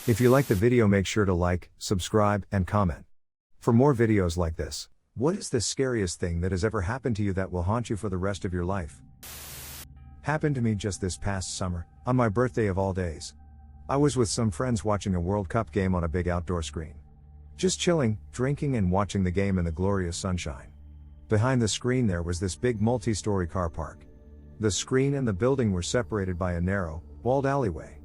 If you like the video, make sure to like, subscribe, and comment. For more videos like this. What is the scariest thing that has ever happened to you that will haunt you for the rest of your life? Happened to me just this past summer, on my birthday of all days. I was with some friends watching a World Cup game on a big outdoor screen. Just chilling, drinking, and watching the game in the glorious sunshine. Behind the screen there was this big multi-story car park. The screen and the building were separated by a narrow, walled alleyway.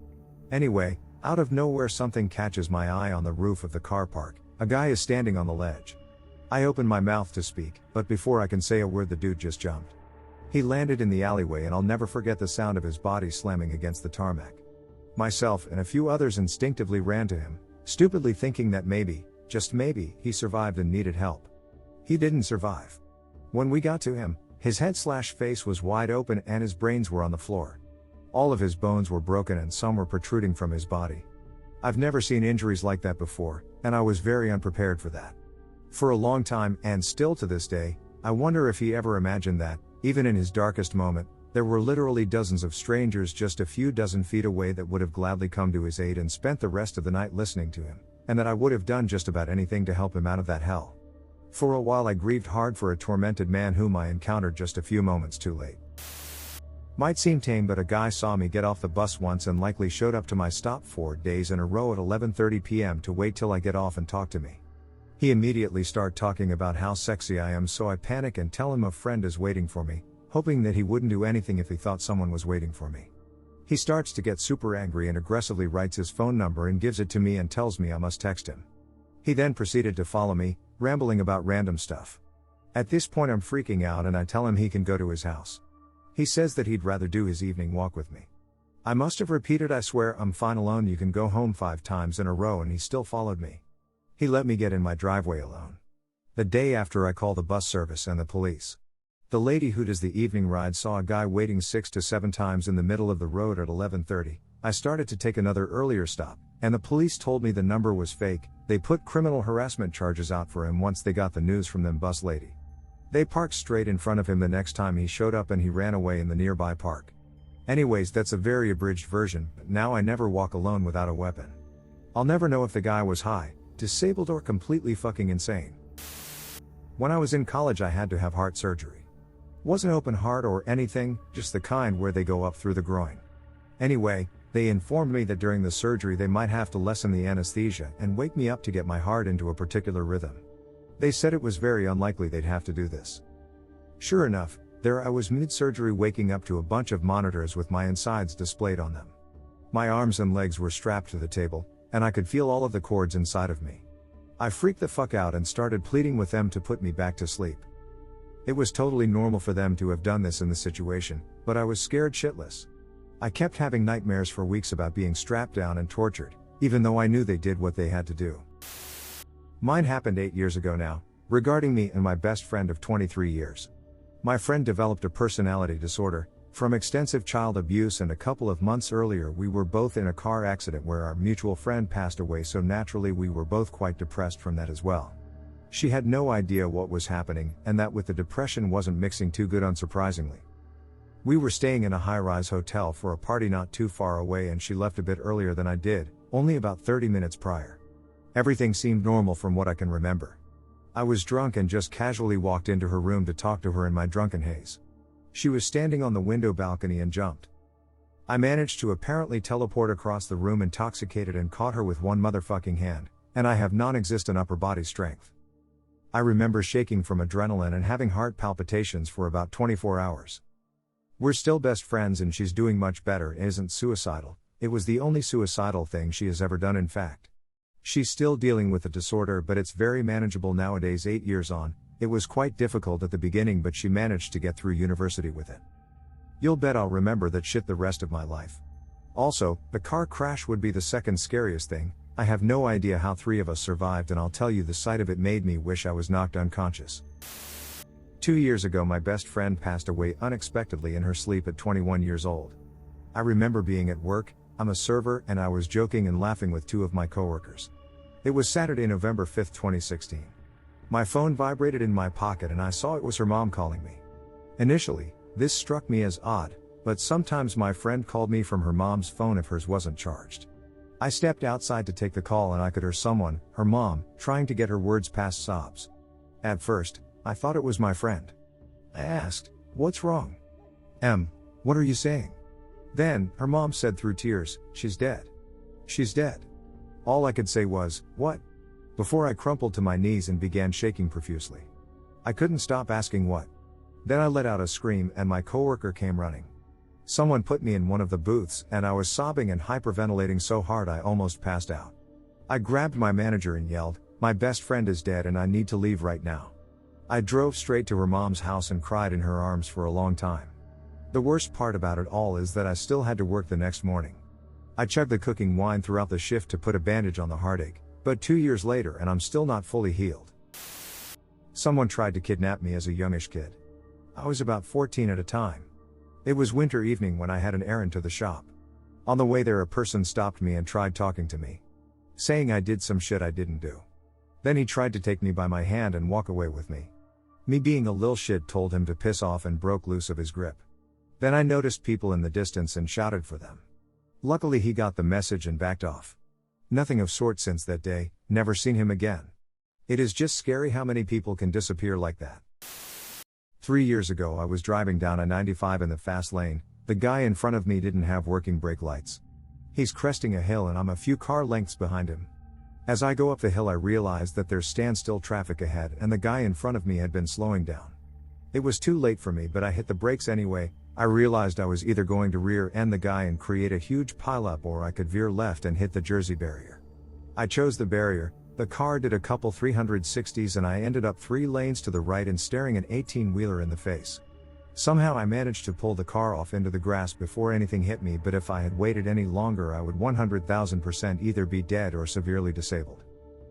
Anyway, out of nowhere something catches my eye on the roof of the car park. A guy is standing on the ledge. I open my mouth to speak, but before I can say a word the dude just jumped. He landed in the alleyway and I'll never forget the sound of his body slamming against the tarmac. Myself and a few others instinctively ran to him, stupidly thinking that maybe, just maybe, he survived and needed help. He didn't survive. When we got to him, his head/face was wide open and his brains were on the floor. All of his bones were broken and some were protruding from his body. I've never seen injuries like that before, and I was very unprepared for that. For a long time, and still to this day, I wonder if he ever imagined that, even in his darkest moment, there were literally dozens of strangers just a few dozen feet away that would have gladly come to his aid and spent the rest of the night listening to him, and that I would have done just about anything to help him out of that hell. For a while I grieved hard for a tormented man whom I encountered just a few moments too late. Might seem tame, but a guy saw me get off the bus once and likely showed up to my stop 4 days in a row at 11:30 p.m. to wait till I get off and talk to me. He immediately started talking about how sexy I am, so I panic and tell him a friend is waiting for me, hoping that he wouldn't do anything if he thought someone was waiting for me. He starts to get super angry and aggressively writes his phone number and gives it to me and tells me I must text him. He then proceeded to follow me, rambling about random stuff. At this point I'm freaking out and I tell him he can go to his house. He says that he'd rather do his evening walk with me. I must have repeated "I swear I'm fine alone, you can go home" 5 times in a row, and he still followed me. He let me get in my driveway alone. The day after, I called the bus service and the police. The lady who does the evening ride saw a guy waiting 6 to 7 times in the middle of the road at 11:30. I started to take another earlier stop, and the police told me the number was fake. They put criminal harassment charges out for him once they got the news from them bus lady. They parked straight in front of him the next time he showed up and he ran away in the nearby park. Anyways, that's a very abridged version, but now I never walk alone without a weapon. I'll never know if the guy was high, disabled, or completely fucking insane. When I was in college I had to have heart surgery. Wasn't open heart or anything, just the kind where they go up through the groin. Anyway, they informed me that during the surgery they might have to lessen the anesthesia and wake me up to get my heart into a particular rhythm. They said it was very unlikely they'd have to do this. Sure enough, there I was mid-surgery waking up to a bunch of monitors with my insides displayed on them. My arms and legs were strapped to the table, and I could feel all of the cords inside of me. I freaked the fuck out and started pleading with them to put me back to sleep. It was totally normal for them to have done this in the situation, but I was scared shitless. I kept having nightmares for weeks about being strapped down and tortured, even though I knew they did what they had to do. Mine happened 8 years ago now, regarding me and my best friend of 23 years. My friend developed a personality disorder from extensive child abuse, and a couple of months earlier we were both in a car accident where our mutual friend passed away, so naturally we were both quite depressed from that as well. She had no idea what was happening, and that with the depression wasn't mixing too good, unsurprisingly. We were staying in a high-rise hotel for a party not too far away, and she left a bit earlier than I did, only about 30 minutes prior. Everything seemed normal from what I can remember. I was drunk and just casually walked into her room to talk to her in my drunken haze. She was standing on the window balcony and jumped. I managed to apparently teleport across the room intoxicated and caught her with one motherfucking hand, and I have non-existent upper body strength. I remember shaking from adrenaline and having heart palpitations for about 24 hours. We're still best friends and she's doing much better and isn't suicidal. It was the only suicidal thing she has ever done, in fact. She's still dealing with the disorder, but it's very manageable nowadays 8 years on. It was quite difficult at the beginning, but she managed to get through university with it. You'll bet I'll remember that shit the rest of my life. Also, the car crash would be the second scariest thing. I have no idea how 3 of us survived, and I'll tell you, the sight of it made me wish I was knocked unconscious. 2 years ago my best friend passed away unexpectedly in her sleep at 21 years old. I remember being at work, I'm a server, and I was joking and laughing with 2 of my coworkers. It was Saturday, November 5, 2016. My phone vibrated in my pocket and I saw it was her mom calling me. Initially, this struck me as odd, but sometimes my friend called me from her mom's phone if hers wasn't charged. I stepped outside to take the call and I could hear someone, her mom, trying to get her words past sobs. At first, I thought it was my friend. I asked, "What's wrong?" What are you saying?" Then, her mom said through tears, "She's dead. She's dead." All I could say was, "What?" Before I crumpled to my knees and began shaking profusely. I couldn't stop asking what. Then I let out a scream and my coworker came running. Someone put me in one of the booths and I was sobbing and hyperventilating so hard I almost passed out. I grabbed my manager and yelled, "My best friend is dead and I need to leave right now." I drove straight to her mom's house and cried in her arms for a long time. The worst part about it all is that I still had to work the next morning. I chugged the cooking wine throughout the shift to put a bandage on the heartache, but 2 years later and I'm still not fully healed. Someone tried to kidnap me as a youngish kid. I was about 14 at a time. It was winter evening when I had an errand to the shop. On the way there a person stopped me and tried talking to me, saying I did some shit I didn't do. Then he tried to take me by my hand and walk away with me. Me being a lil shit told him to piss off and broke loose of his grip. Then I noticed people in the distance and shouted for them. Luckily he got the message and backed off. Nothing of sort since that day, never seen him again. It is just scary how many people can disappear like that. 3 years ago I was driving down I-95 in the fast lane, the guy in front of me didn't have working brake lights. He's cresting a hill and I'm a few car lengths behind him. As I go up the hill I realized that there's standstill traffic ahead and the guy in front of me had been slowing down. It was too late for me but I hit the brakes anyway. I realized I was either going to rear-end the guy and create a huge pileup or I could veer left and hit the Jersey barrier. I chose the barrier. The car did a couple 360s and I ended up 3 lanes to the right and staring an 18-wheeler in the face. Somehow I managed to pull the car off into the grass before anything hit me, but if I had waited any longer I would 100,000% either be dead or severely disabled.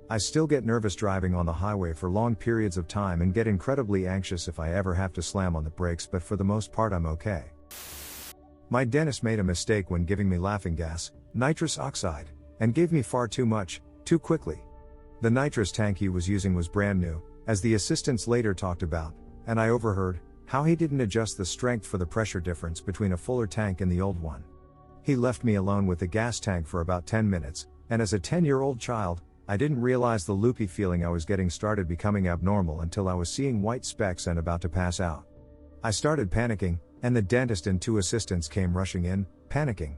I still get nervous driving on the highway for long periods of time and get incredibly anxious if I ever have to slam on the brakes, but for the most part I'm okay. My dentist made a mistake when giving me laughing gas, nitrous oxide, and gave me far too much, too quickly. The nitrous tank he was using was brand new, as the assistants later talked about, and I overheard how he didn't adjust the strength for the pressure difference between a fuller tank and the old one. He left me alone with the gas tank for about 10 minutes, and as a 10-year-old child, I didn't realize the loopy feeling I was getting started becoming abnormal until I was seeing white specks and about to pass out. I started panicking, and the dentist and 2 assistants came rushing in, panicking.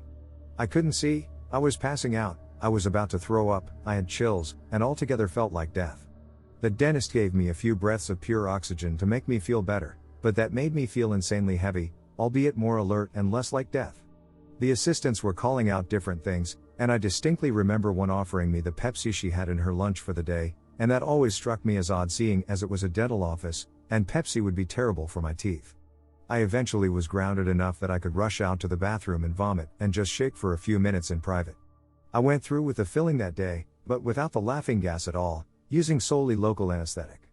I couldn't see, I was passing out, I was about to throw up, I had chills, and altogether felt like death. The dentist gave me a few breaths of pure oxygen to make me feel better, but that made me feel insanely heavy, albeit more alert and less like death. The assistants were calling out different things, and I distinctly remember one offering me the Pepsi she had in her lunch for the day, and that always struck me as odd seeing as it was a dental office, and Pepsi would be terrible for my teeth. I eventually was grounded enough that I could rush out to the bathroom and vomit, and just shake for a few minutes in private. I went through with the filling that day, but without the laughing gas at all, using solely local anesthetic.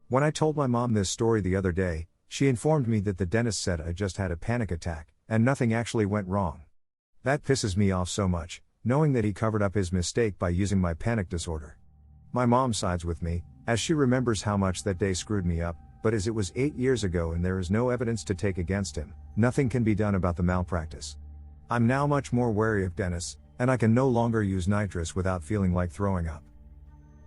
When I told my mom this story the other day, she informed me that the dentist said I just had a panic attack, and nothing actually went wrong. That pisses me off so much, knowing that he covered up his mistake by using my panic disorder. My mom sides with me, as she remembers how much that day screwed me up, but as it was 8 years ago and there is no evidence to take against him, nothing can be done about the malpractice. I'm now much more wary of dentists, and I can no longer use nitrous without feeling like throwing up.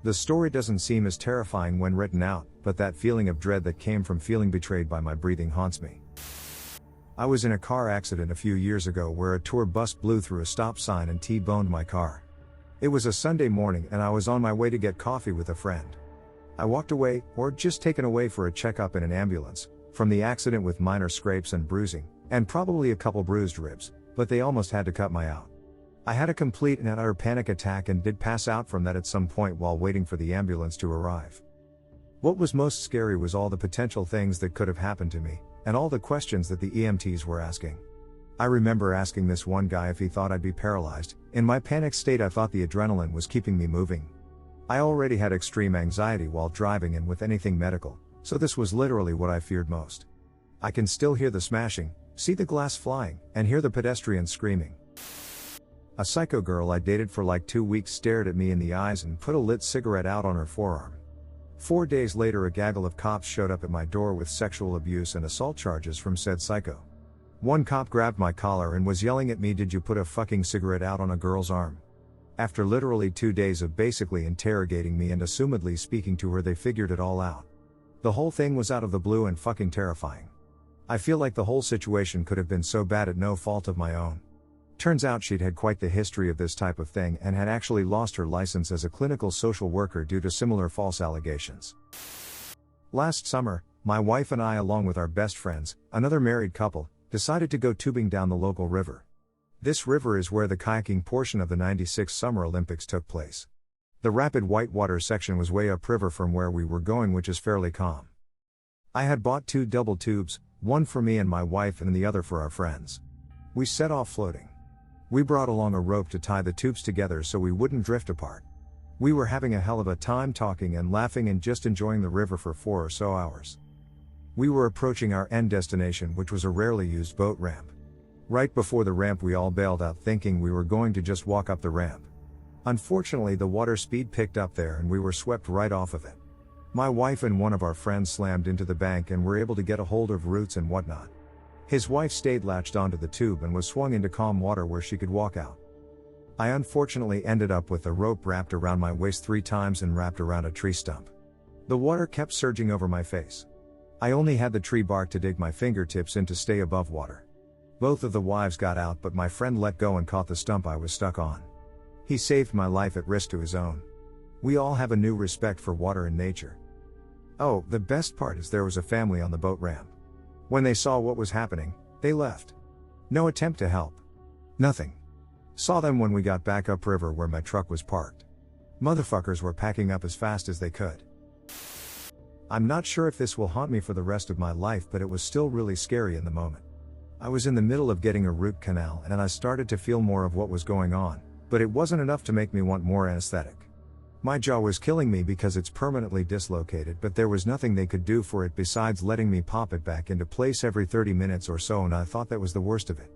The story doesn't seem as terrifying when written out, but that feeling of dread that came from feeling betrayed by my breathing haunts me. I was in a car accident a few years ago where a tour bus blew through a stop sign and T-boned my car. It was a Sunday morning and I was on my way to get coffee with a friend. I walked away, or just taken away for a checkup in an ambulance, from the accident with minor scrapes and bruising, and probably a couple bruised ribs, but they almost had to cut my out. I had a complete and utter panic attack and did pass out from that at some point while waiting for the ambulance to arrive. What was most scary was all the potential things that could have happened to me, and all the questions that the EMTs were asking. I remember asking this one guy if he thought I'd be paralyzed. In my panic state I thought the adrenaline was keeping me moving. I already had extreme anxiety while driving and with anything medical, so this was literally what I feared most. I can still hear the smashing, see the glass flying, and hear the pedestrians screaming. A psycho girl I dated for like 2 weeks stared at me in the eyes and put a lit cigarette out on her forearm. 4 days later a gaggle of cops showed up at my door with sexual abuse and assault charges from said psycho. One cop grabbed my collar and was yelling at me, "Did you put a fucking cigarette out on a girl's arm?" After literally 2 days of basically interrogating me and assumedly speaking to her, they figured it all out. The whole thing was out of the blue and fucking terrifying. I feel like the whole situation could have been so bad at no fault of my own. Turns out she'd had quite the history of this type of thing and had actually lost her license as a clinical social worker due to similar false allegations. Last summer, my wife and I, along with our best friends, another married couple, decided to go tubing down the local river. This river is where the kayaking portion of the '96 Summer Olympics took place. The rapid whitewater section was way upriver from where we were going, which is fairly calm. I had bought 2 double tubes, one for me and my wife and the other for our friends. We set off floating. We brought along a rope to tie the tubes together so we wouldn't drift apart. We were having a hell of a time talking and laughing and just enjoying the river for 4 or so hours. We were approaching our end destination, which was a rarely used boat ramp. Right before the ramp we all bailed out thinking we were going to just walk up the ramp. Unfortunately, the water speed picked up there and we were swept right off of it. My wife and one of our friends slammed into the bank and were able to get a hold of roots and whatnot. His wife stayed latched onto the tube and was swung into calm water where she could walk out. I unfortunately ended up with a rope wrapped around my waist 3 times and wrapped around a tree stump. The water kept surging over my face. I only had the tree bark to dig my fingertips in to stay above water. Both of the wives got out, but my friend let go and caught the stump I was stuck on. He saved my life at risk to his own. We all have a new respect for water and nature. Oh, the best part is there was a family on the boat ramp. When they saw what was happening, they left. No attempt to help. Nothing. Saw them when we got back upriver where my truck was parked. Motherfuckers were packing up as fast as they could. I'm not sure if this will haunt me for the rest of my life, but it was still really scary in the moment. I was in the middle of getting a root canal and I started to feel more of what was going on, but it wasn't enough to make me want more anesthetic. My jaw was killing me because it's permanently dislocated, but there was nothing they could do for it besides letting me pop it back into place every 30 minutes or so, and I thought that was the worst of it.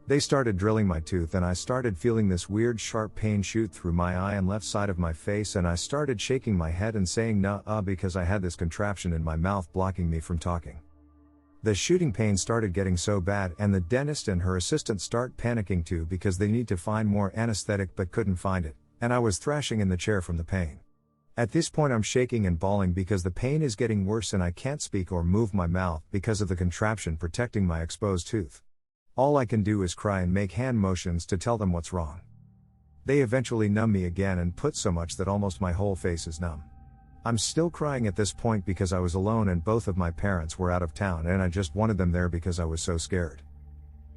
They started drilling my tooth and I started feeling this weird sharp pain shoot through my eye and left side of my face, and I started shaking my head and saying nah because I had this contraption in my mouth blocking me from talking. The shooting pain started getting so bad and the dentist and her assistant start panicking too because they need to find more anesthetic but couldn't find it, and I was thrashing in the chair from the pain. At this point I'm shaking and bawling because the pain is getting worse and I can't speak or move my mouth because of the contraption protecting my exposed tooth. All I can do is cry and make hand motions to tell them what's wrong. They eventually numb me again and put so much that almost my whole face is numb. I'm still crying at this point because I was alone and both of my parents were out of town and I just wanted them there because I was so scared.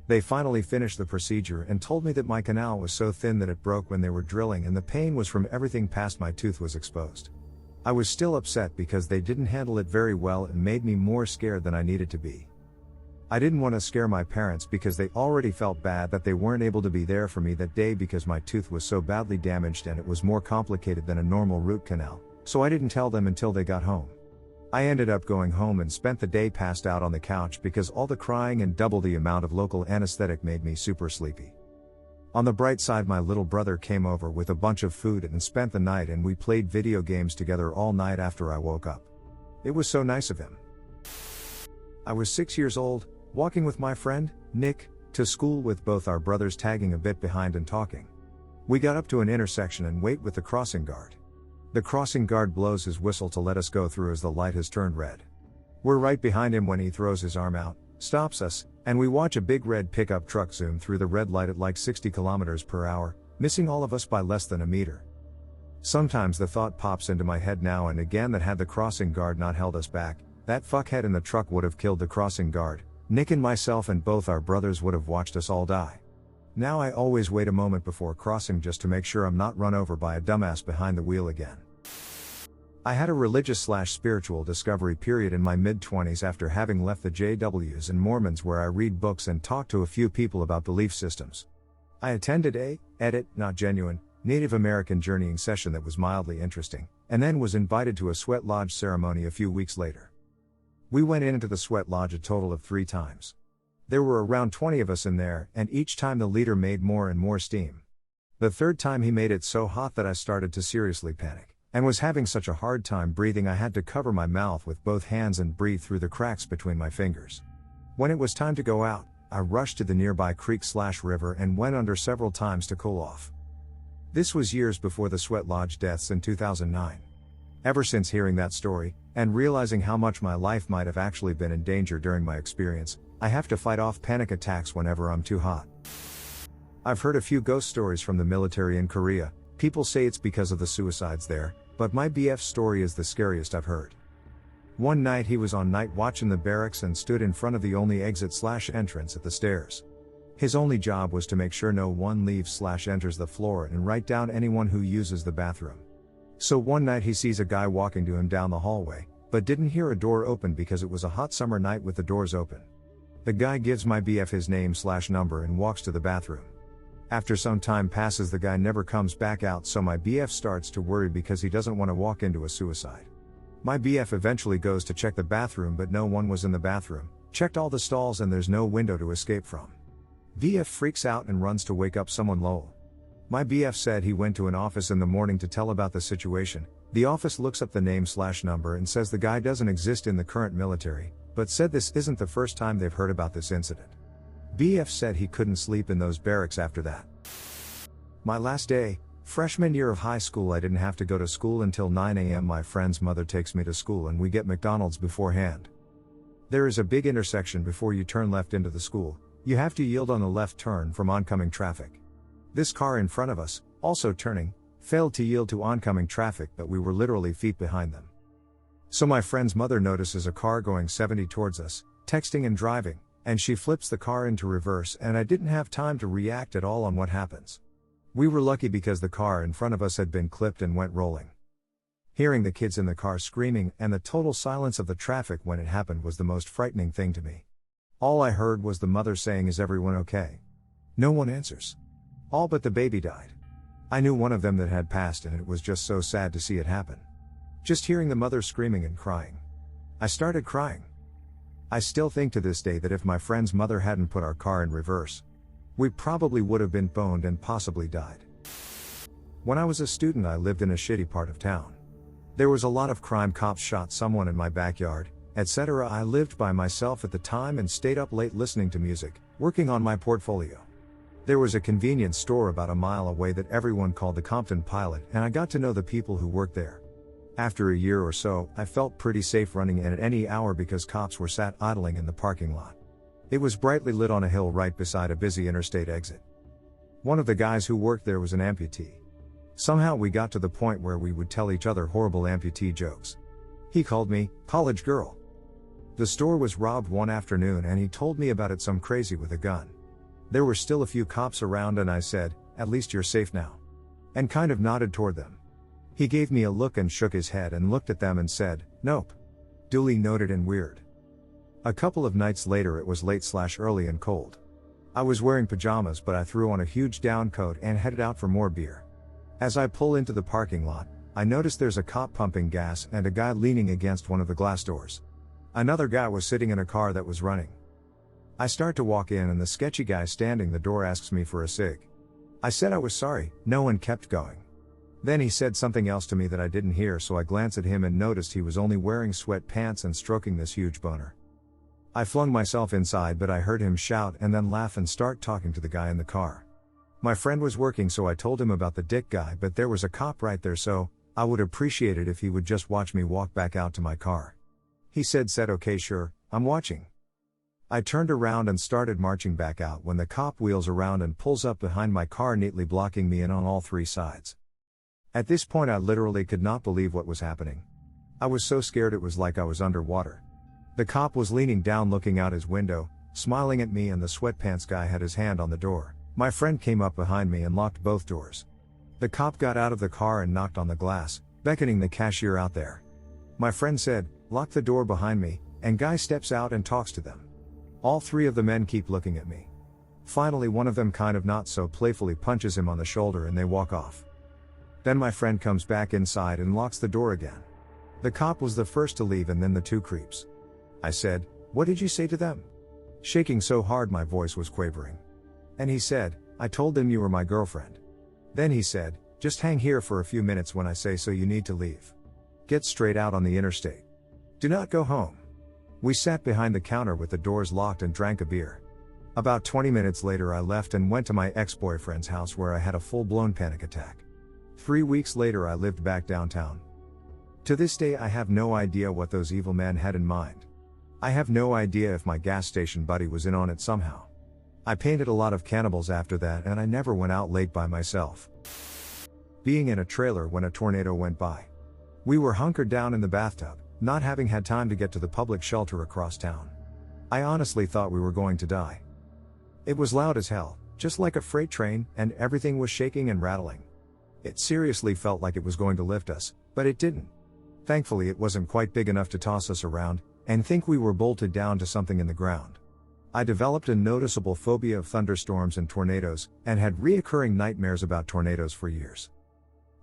They finally finished the procedure and told me that my canal was so thin that it broke when they were drilling and the pain was from everything past my tooth was exposed. I was still upset because they didn't handle it very well and made me more scared than I needed to be. I didn't want to scare my parents because they already felt bad that they weren't able to be there for me that day because my tooth was so badly damaged and it was more complicated than a normal root canal, so I didn't tell them until they got home. I ended up going home and spent the day passed out on the couch because all the crying and double the amount of local anesthetic made me super sleepy. On the bright side, my little brother came over with a bunch of food and spent the night and we played video games together all night after I woke up. It was so nice of him. I was 6 years old, walking with my friend, Nick, to school with both our brothers tagging a bit behind and talking. We got up to an intersection and wait with the crossing guard. The crossing guard blows his whistle to let us go through as the light has turned red. We're right behind him when he throws his arm out, stops us, and we watch a big red pickup truck zoom through the red light at like 60 kilometers per hour, missing all of us by less than a meter. Sometimes the thought pops into my head now and again that had the crossing guard not held us back, that fuckhead in the truck would have killed the crossing guard. Nick and myself and both our brothers would have watched us all die. Now I always wait a moment before crossing just to make sure I'm not run over by a dumbass behind the wheel again. I had a religious/spiritual discovery period in my mid-20s after having left the JWs and Mormons, where I read books and talk to a few people about belief systems. I attended a, not genuine, Native American journeying session that was mildly interesting, and then was invited to a sweat lodge ceremony a few weeks later. We went into the sweat lodge a total of 3 times. There were around 20 of us in there, and each time the leader made more and more steam. The 3rd time he made it so hot that I started to seriously panic, and was having such a hard time breathing I had to cover my mouth with both hands and breathe through the cracks between my fingers. When it was time to go out, I rushed to the nearby creek/river and went under several times to cool off. This was years before the Sweat Lodge deaths in 2009. Ever since hearing that story, and realizing how much my life might have actually been in danger during my experience, I have to fight off panic attacks whenever I'm too hot. I've heard a few ghost stories from the military in Korea. People say it's because of the suicides there, but my BF's story is the scariest I've heard. One night he was on night watch in the barracks and stood in front of the only exit/entrance at the stairs. His only job was to make sure no one leaves/enters the floor and write down anyone who uses the bathroom. So one night he sees a guy walking to him down the hallway, but didn't hear a door open because it was a hot summer night with the doors open. The guy gives my BF his name/number and walks to the bathroom. After some time passes, the guy never comes back out, so my BF starts to worry because he doesn't want to walk into a suicide. My BF eventually goes to check the bathroom, but no one was in the bathroom, checked all the stalls and there's no window to escape from. BF freaks out and runs to wake up someone. Lol. My BF said he went to an office in the morning to tell about the situation. The office looks up the name/number and says the guy doesn't exist in the current military, but said this isn't the first time they've heard about this incident. BF said he couldn't sleep in those barracks after that. My last day, freshman year of high school, I didn't have to go to school until 9 a.m. My friend's mother takes me to school and we get McDonald's beforehand. There is a big intersection before you turn left into the school. You have to yield on the left turn from oncoming traffic. This car in front of us, also turning, failed to yield to oncoming traffic, but we were literally feet behind them. So my friend's mother notices a car going 70 towards us, texting and driving, and she flips the car into reverse, and I didn't have time to react at all on what happens. We were lucky because the car in front of us had been clipped and went rolling. Hearing the kids in the car screaming and the total silence of the traffic when it happened was the most frightening thing to me. All I heard was the mother saying, "Is everyone okay?" No one answers. All but the baby died. I knew one of them that had passed, and it was just so sad to see it happen. Just hearing the mother screaming and crying. I started crying. I still think to this day that if my friend's mother hadn't put our car in reverse, we probably would have been boned and possibly died. When I was a student, I lived in a shitty part of town. There was a lot of crime. Cops shot someone in my backyard, etc. I lived by myself at the time and stayed up late listening to music, working on my portfolio. There was a convenience store about a mile away that everyone called the Compton Pilot, and I got to know the people who worked there. After a year or so, I felt pretty safe running in at any hour because cops were sat idling in the parking lot. It was brightly lit on a hill right beside a busy interstate exit. One of the guys who worked there was an amputee. Somehow we got to the point where we would tell each other horrible amputee jokes. He called me college girl. The store was robbed one afternoon and he told me about it, some crazy with a gun. There were still a few cops around and I said, "At least you're safe now," and kind of nodded toward them. He gave me a look and shook his head and looked at them and said, "Nope." Duly noted and weird. A couple of nights later, it was late/early and cold. I was wearing pajamas, but I threw on a huge down coat and headed out for more beer. As I pull into the parking lot, I notice there's a cop pumping gas and a guy leaning against one of the glass doors. Another guy was sitting in a car that was running. I start to walk in and the sketchy guy standing the door asks me for a cig. I said I was sorry, no, and kept going. Then he said something else to me that I didn't hear, so I glanced at him and noticed he was only wearing sweatpants and stroking this huge boner. I flung myself inside, but I heard him shout and then laugh and start talking to the guy in the car. My friend was working, so I told him about the dick guy, but there was a cop right there, so I would appreciate it if he would just watch me walk back out to my car. He said, "Okay, sure, I'm watching." I turned around and started marching back out when the cop wheels around and pulls up behind my car, neatly blocking me in on all three sides. At this point I literally could not believe what was happening. I was so scared it was like I was underwater. The cop was leaning down looking out his window, smiling at me, and the sweatpants guy had his hand on the door. My friend came up behind me and locked both doors. The cop got out of the car and knocked on the glass, beckoning the cashier out there. My friend said, "Lock the door behind me," and guy steps out and talks to them. All three of the men keep looking at me. Finally one of them kind of not so playfully punches him on the shoulder and they walk off. Then my friend comes back inside and locks the door again. The cop was the first to leave and then the two creeps. I said, "What did you say to them?" Shaking so hard my voice was quavering. And he said, "I told them you were my girlfriend." Then he said, "Just hang here for a few minutes when I say so, you need to leave. Get straight out on the interstate. Do not go home." We sat behind the counter with the doors locked and drank a beer. About 20 minutes later I left and went to my ex-boyfriend's house where I had a full-blown panic attack. 3 weeks later I lived back downtown. To this day I have no idea what those evil men had in mind. I have no idea if my gas station buddy was in on it somehow. I painted a lot of cannibals after that and I never went out late by myself. Being in a trailer when a tornado went by. We were hunkered down in the bathtub, not having had time to get to the public shelter across town. I honestly thought we were going to die. It was loud as hell, just like a freight train, and everything was shaking and rattling. It seriously felt like it was going to lift us, but it didn't. Thankfully it wasn't quite big enough to toss us around, and think we were bolted down to something in the ground. I developed a noticeable phobia of thunderstorms and tornadoes, and had reoccurring nightmares about tornadoes for years.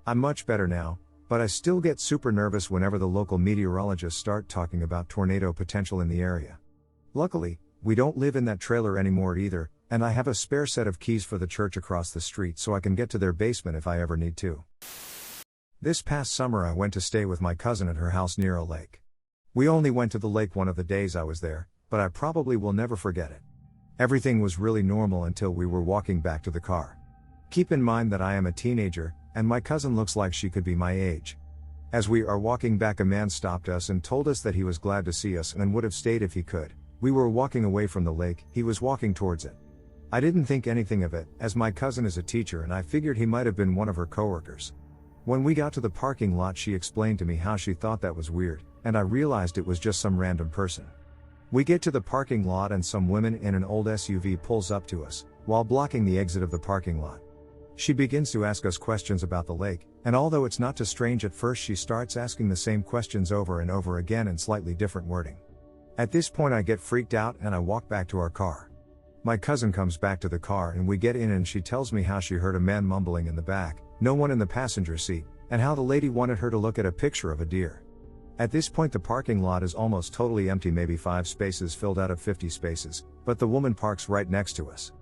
I'm much better now, but I still get super nervous whenever the local meteorologists start talking about tornado potential in the area. Luckily, we don't live in that trailer anymore either, and I have a spare set of keys for the church across the street so I can get to their basement if I ever need to. This past summer I went to stay with my cousin at her house near a lake. We only went to the lake one of the days I was there, but I probably will never forget it. Everything was really normal until we were walking back to the car. Keep in mind that I am a teenager, and my cousin looks like she could be my age. As we are walking back, a man stopped us and told us that he was glad to see us and would have stayed if he could. We were walking away from the lake, he was walking towards it. I didn't think anything of it, as my cousin is a teacher and I figured he might have been one of her coworkers. When we got to the parking lot she explained to me how she thought that was weird, and I realized it was just some random person. We get to the parking lot and some women in an old SUV pulls up to us, while blocking the exit of the parking lot. She begins to ask us questions about the lake, and although it's not too strange at first, she starts asking the same questions over and over again in slightly different wording. At this point I get freaked out and I walk back to our car. My cousin comes back to the car and we get in and she tells me how she heard a man mumbling in the back, no one in the passenger seat, and how the lady wanted her to look at a picture of a deer. At this point the parking lot is almost totally empty, maybe 5 spaces filled out of 50 spaces, but the woman parks right next to us.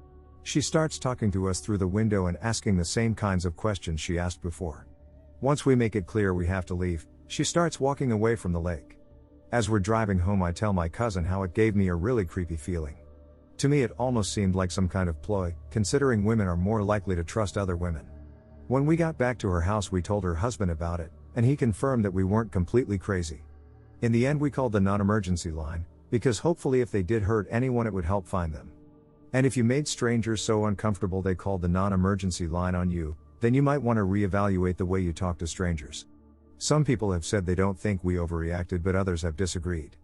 She starts talking to us through the window and asking the same kinds of questions she asked before. Once we make it clear we have to leave, she starts walking away from the lake. As we're driving home I tell my cousin how it gave me a really creepy feeling. To me it almost seemed like some kind of ploy, considering women are more likely to trust other women. When we got back to her house we told her husband about it, and he confirmed that we weren't completely crazy. In the end we called the non-emergency line, because hopefully if they did hurt anyone it would help find them. And if you made strangers so uncomfortable they called the non-emergency line on you, then you might want to reevaluate the way you talk to strangers. Some people have said they don't think we overreacted, but others have disagreed.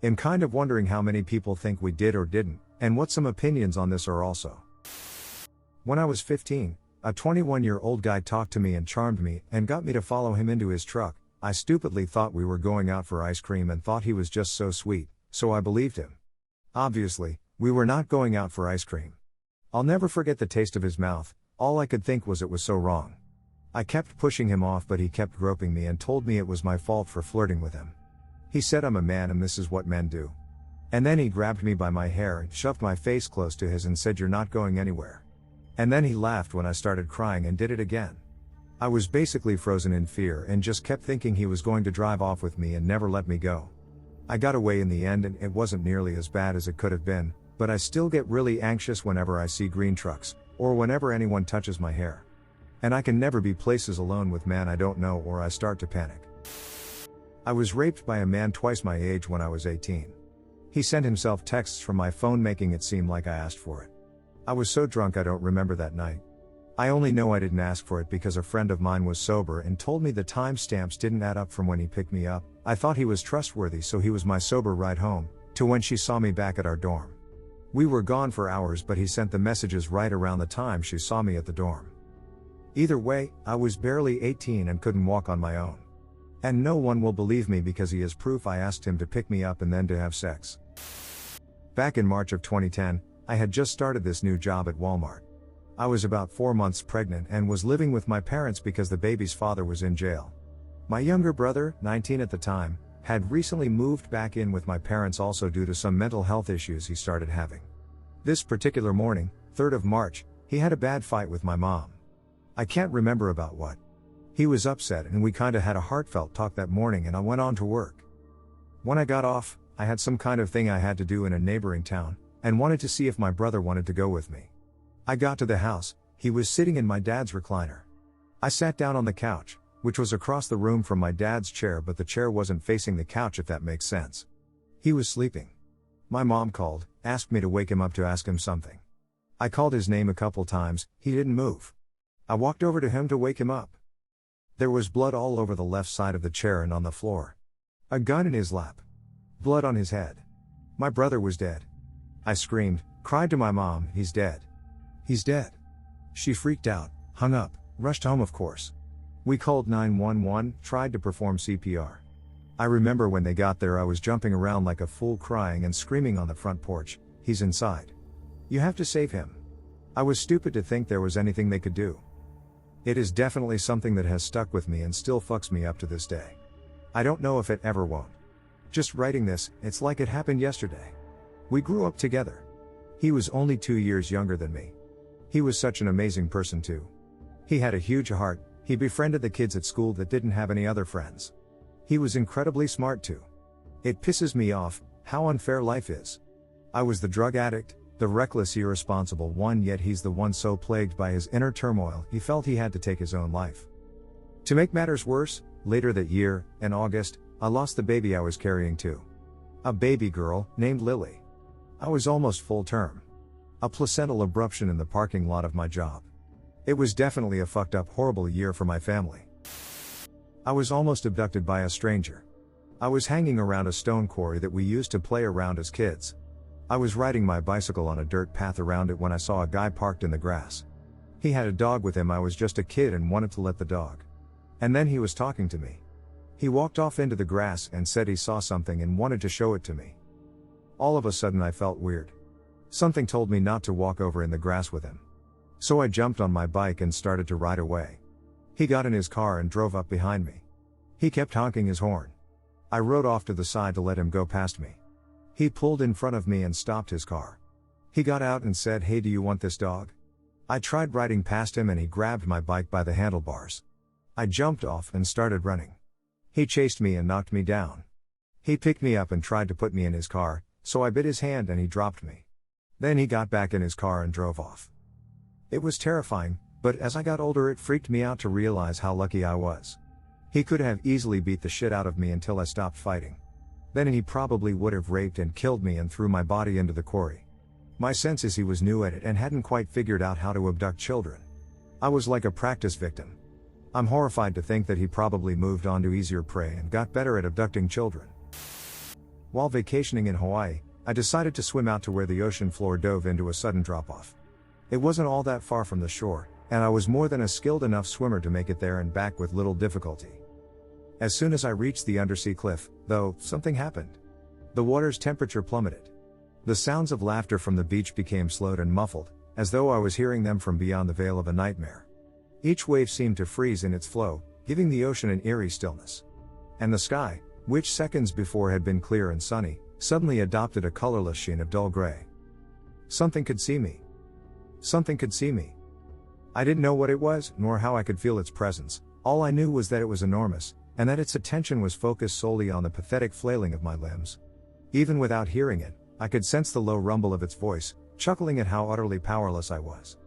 I'm kind of wondering how many people think we did or didn't, and what some opinions on this are also. When I was 15, a 21-year-old guy talked to me and charmed me and got me to follow him into his truck. I stupidly thought we were going out for ice cream and thought he was just so sweet, so I believed him. Obviously, we were not going out for ice cream. I'll never forget the taste of his mouth. All I could think was it was so wrong. I kept pushing him off, but he kept groping me and told me it was my fault for flirting with him. He said I'm a man and this is what men do. And then he grabbed me by my hair and shoved my face close to his and said, "You're not going anywhere." And then he laughed when I started crying and did it again. I was basically frozen in fear and just kept thinking he was going to drive off with me and never let me go. I got away in the end and it wasn't nearly as bad as it could have been, but I still get really anxious whenever I see green trucks, or whenever anyone touches my hair. And I can never be places alone with man I don't know or I start to panic. I was raped by a man twice my age when I was 18. He sent himself texts from my phone making it seem like I asked for it. I was so drunk I don't remember that night. I only know I didn't ask for it because a friend of mine was sober and told me the timestamps didn't add up from when he picked me up. I thought he was trustworthy, so he was my sober ride home, to when she saw me back at our dorm. We were gone for hours, but he sent the messages right around the time she saw me at the dorm. Either way, I was barely 18 and couldn't walk on my own. And no one will believe me because he has proof I asked him to pick me up and then to have sex. Back in March of 2010, I had just started this new job at Walmart. I was about 4 months pregnant and was living with my parents because the baby's father was in jail. My younger brother, 19 at the time, had recently moved back in with my parents also due to some mental health issues he started having. This particular morning, 3rd of March, he had a bad fight with my mom. I can't remember about what. He was upset and we kinda had a heartfelt talk that morning and I went on to work. When I got off, I had some kind of thing I had to do in a neighboring town, and wanted to see if my brother wanted to go with me. I got to the house, he was sitting in my dad's recliner. I sat down on the couch, which was across the room from my dad's chair, but the chair wasn't facing the couch, if that makes sense. He was sleeping. My mom called, asked me to wake him up to ask him something. I called his name a couple times, he didn't move. I walked over to him to wake him up. There was blood all over the left side of the chair and on the floor. A gun in his lap. Blood on his head. My brother was dead. I screamed, cried to my mom, "He's dead. He's dead." She freaked out, hung up, rushed home, of course. We called 911, tried to perform CPR. I remember when they got there I was jumping around like a fool, crying and screaming on the front porch, "He's inside. You have to save him." I was stupid to think there was anything they could do. It is definitely something that has stuck with me and still fucks me up to this day. I don't know if it ever won't. Just writing this, it's like it happened yesterday. We grew up together. He was only 2 years younger than me. He was such an amazing person too. He had a huge heart, he befriended the kids at school that didn't have any other friends. He was incredibly smart too. It pisses me off, how unfair life is. I was the drug addict, the reckless, irresponsible one, yet he's the one so plagued by his inner turmoil he felt he had to take his own life. To make matters worse, later that year, in August, I lost the baby I was carrying too. A baby girl, named Lily. I was almost full term. A placental abruption in the parking lot of my job. It was definitely a fucked up, horrible year for my family. I was almost abducted by a stranger. I was hanging around a stone quarry that we used to play around as kids. I was riding my bicycle on a dirt path around it when I saw a guy parked in the grass. He had a dog with him. I was just a kid and wanted to let the dog. And then he was talking to me. He walked off into the grass and said he saw something and wanted to show it to me. All of a sudden I felt weird. Something told me not to walk over in the grass with him. So I jumped on my bike and started to ride away. He got in his car and drove up behind me. He kept honking his horn. I rode off to the side to let him go past me. He pulled in front of me and stopped his car. He got out and said, "Hey, do you want this dog?" I tried riding past him and he grabbed my bike by the handlebars. I jumped off and started running. He chased me and knocked me down. He picked me up and tried to put me in his car, so I bit his hand and he dropped me. Then he got back in his car and drove off. It was terrifying, but as I got older it freaked me out to realize how lucky I was. He could have easily beat the shit out of me until I stopped fighting. Then he probably would have raped and killed me and threw my body into the quarry. My sense is he was new at it and hadn't quite figured out how to abduct children. I was like a practice victim. I'm horrified to think that he probably moved on to easier prey and got better at abducting children. While vacationing in Hawaii, I decided to swim out to where the ocean floor dove into a sudden drop-off. It wasn't all that far from the shore, and I was more than a skilled enough swimmer to make it there and back with little difficulty. As soon as I reached the undersea cliff, though, something happened. The water's temperature plummeted. The sounds of laughter from the beach became slowed and muffled, as though I was hearing them from beyond the veil of a nightmare. Each wave seemed to freeze in its flow, giving the ocean an eerie stillness. And the sky, which seconds before had been clear and sunny, suddenly adopted a colorless sheen of dull gray. Something could see me. Something could see me. I didn't know what it was, nor how I could feel its presence. All I knew was that it was enormous, and that its attention was focused solely on the pathetic flailing of my limbs. Even without hearing it, I could sense the low rumble of its voice, chuckling at how utterly powerless I was.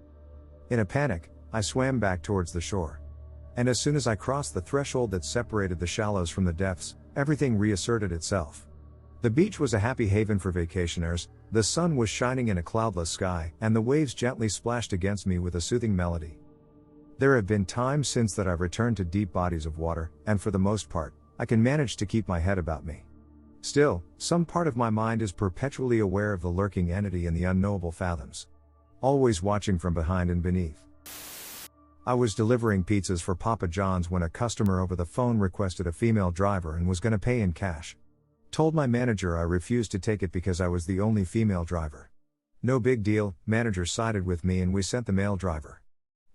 In a panic, I swam back towards the shore. And as soon as I crossed the threshold that separated the shallows from the depths, everything reasserted itself. The beach was a happy haven for vacationers, the sun was shining in a cloudless sky, and the waves gently splashed against me with a soothing melody. There have been times since that I've returned to deep bodies of water, and for the most part, I can manage to keep my head about me. Still, some part of my mind is perpetually aware of the lurking entity in the unknowable fathoms. Always watching from behind and beneath. I was delivering pizzas for Papa John's when a customer over the phone requested a female driver and was gonna pay in cash. Told my manager I refused to take it because I was the only female driver. No big deal, manager sided with me and we sent the male driver.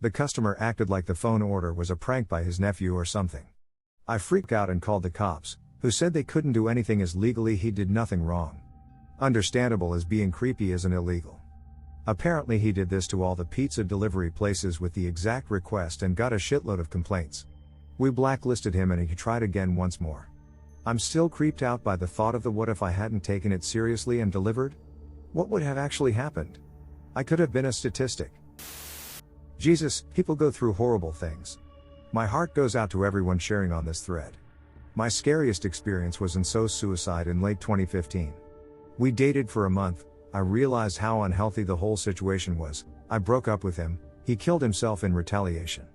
The customer acted like the phone order was a prank by his nephew or something. I freaked out and called the cops, who said they couldn't do anything as legally he did nothing wrong. Understandable, as being creepy isn't illegal. Apparently he did this to all the pizza delivery places with the exact request and got a shitload of complaints. We blacklisted him and he tried again once more. I'm still creeped out by the thought of the what if I hadn't taken it seriously and delivered? What would have actually happened? I could have been a statistic. Jesus, people go through horrible things. My heart goes out to everyone sharing on this thread. My scariest experience was in So's suicide in late 2015. We dated for a month, I realized how unhealthy the whole situation was, I broke up with him, he killed himself in retaliation.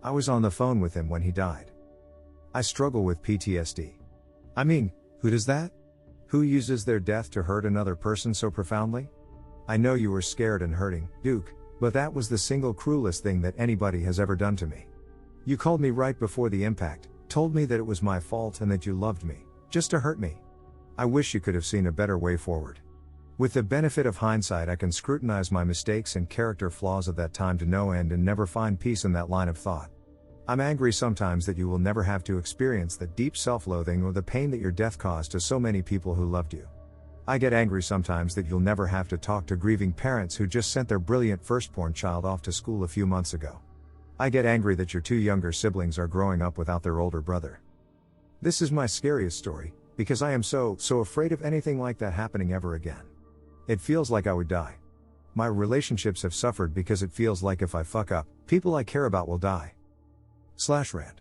I was on the phone with him when he died. I struggle with PTSD. I mean, who does that? Who uses their death to hurt another person so profoundly? I know you were scared and hurting, Duke, but that was the single cruelest thing that anybody has ever done to me. You called me right before the impact, told me that it was my fault and that you loved me, just to hurt me. I wish you could have seen a better way forward. With the benefit of hindsight, I can scrutinize my mistakes and character flaws of that time to no end and never find peace in that line of thought. I'm angry sometimes that you will never have to experience the deep self-loathing or the pain that your death caused to so many people who loved you. I get angry sometimes that you'll never have to talk to grieving parents who just sent their brilliant firstborn child off to school a few months ago. I get angry that your two younger siblings are growing up without their older brother. This is my scariest story, because I am so afraid of anything like that happening ever again. It feels like I would die. My relationships have suffered because it feels like if I fuck up, people I care about will die. /rant.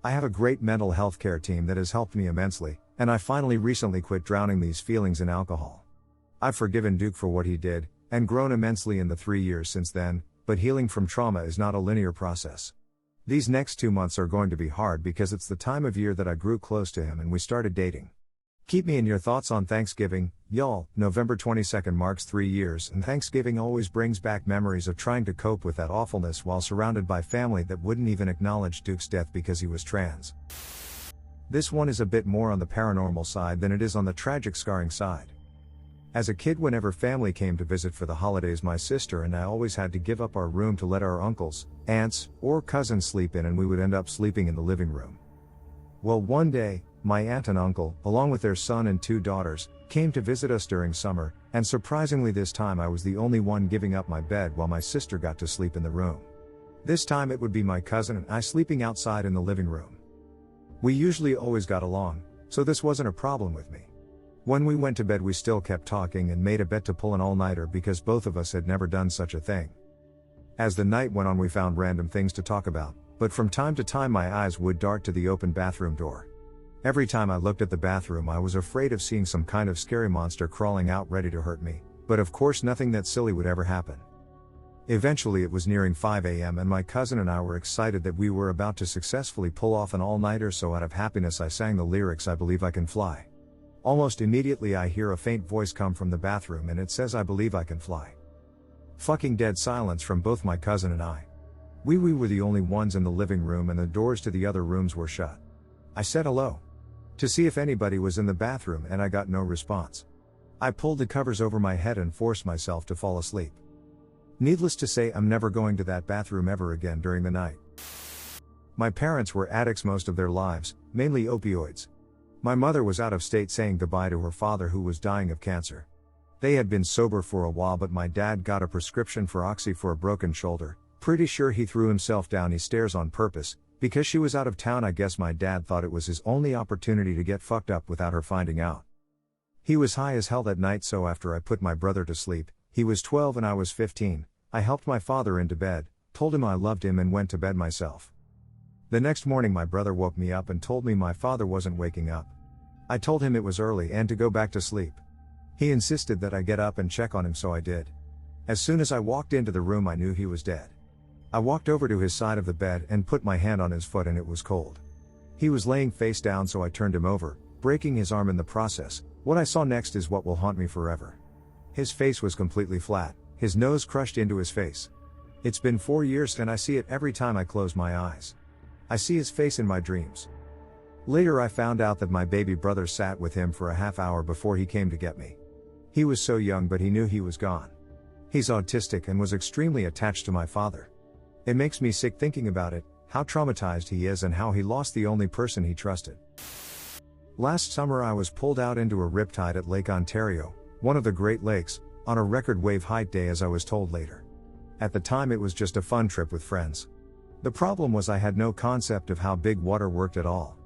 I have a great mental health care team that has helped me immensely, and I finally recently quit drowning these feelings in alcohol. I've forgiven Duke for what he did, and grown immensely in the 3 years since then, but healing from trauma is not a linear process. These next 2 months are going to be hard because it's the time of year that I grew close to him and we started dating. Keep me in your thoughts on Thanksgiving, y'all. November 22nd marks 3 years, and Thanksgiving always brings back memories of trying to cope with that awfulness while surrounded by family that wouldn't even acknowledge Duke's death because he was trans. This one is a bit more on the paranormal side than it is on the tragic scarring side. As a kid, whenever family came to visit for the holidays, my sister and I always had to give up our room to let our uncles, aunts, or cousins sleep in, and we would end up sleeping in the living room. Well, one day, my aunt and uncle, along with their son and 2 daughters, came to visit us during summer, and surprisingly this time I was the only one giving up my bed while my sister got to sleep in the room. This time it would be my cousin and I sleeping outside in the living room. We usually always got along, so this wasn't a problem with me. When we went to bed we still kept talking and made a bet to pull an all-nighter because both of us had never done such a thing. As the night went on we found random things to talk about, but from time to time my eyes would dart to the open bathroom door. Every time I looked at the bathroom I was afraid of seeing some kind of scary monster crawling out ready to hurt me, but of course nothing that silly would ever happen. Eventually it was nearing 5 a.m. and my cousin and I were excited that we were about to successfully pull off an all-nighter, so out of happiness I sang the lyrics "I Believe I Can Fly." Almost immediately I hear a faint voice come from the bathroom and it says "I believe I can fly." Fucking dead silence from both my cousin and I. We were the only ones in the living room and the doors to the other rooms were shut. I said hello to see if anybody was in the bathroom and I got no response. I pulled the covers over my head and forced myself to fall asleep. Needless to say, I'm never going to that bathroom ever again during the night. My parents were addicts most of their lives, mainly opioids. My mother was out of state saying goodbye to her father who was dying of cancer. They had been sober for a while, but my dad got a prescription for oxy for a broken shoulder. Pretty sure he threw himself down his stairs on purpose. Because she was out of town, I guess my dad thought it was his only opportunity to get fucked up without her finding out. He was high as hell that night, so after I put my brother to sleep, he was 12 and I was 15, I helped my father into bed, told him I loved him and went to bed myself. The next morning my brother woke me up and told me my father wasn't waking up. I told him it was early and to go back to sleep. He insisted that I get up and check on him, so I did. As soon as I walked into the room I knew he was dead. I walked over to his side of the bed and put my hand on his foot and it was cold. He was laying face down, so I turned him over, breaking his arm in the process. What I saw next is what will haunt me forever. His face was completely flat, his nose crushed into his face. It's been 4 years and I see it every time I close my eyes. I see his face in my dreams. Later I found out that my baby brother sat with him for a half hour before he came to get me. He was so young, but he knew he was gone. He's autistic and was extremely attached to my father. It makes me sick thinking about it, how traumatized he is and how he lost the only person he trusted. Last summer I was pulled out into a riptide at Lake Ontario, one of the Great Lakes, on a record wave height day, as I was told later. At the time it was just a fun trip with friends. The problem was I had no concept of how big water worked at all.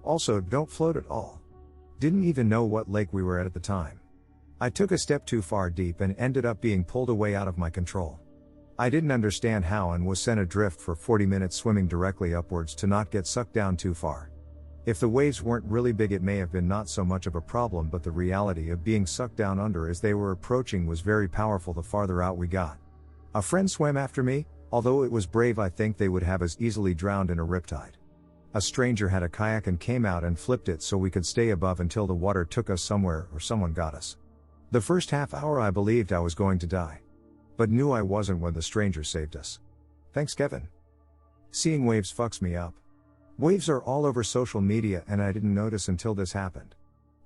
Also, don't float at all. Didn't even know what lake we were at the time. I took a step too far deep and ended up being pulled away out of my control. I didn't understand how and was sent adrift for 40 minutes swimming directly upwards to not get sucked down too far. If the waves weren't really big it may have been not so much of a problem, but the reality of being sucked down under as they were approaching was very powerful the farther out we got. A friend swam after me, although it was brave. I think they would have as easily drowned in a riptide. A stranger had a kayak and came out and flipped it so we could stay above until the water took us somewhere or someone got us. The first half hour I believed I was going to die. But knew I wasn't when the stranger saved us. Thanks, Kevin. Seeing waves fucks me up. Waves are all over social media and I didn't notice until this happened.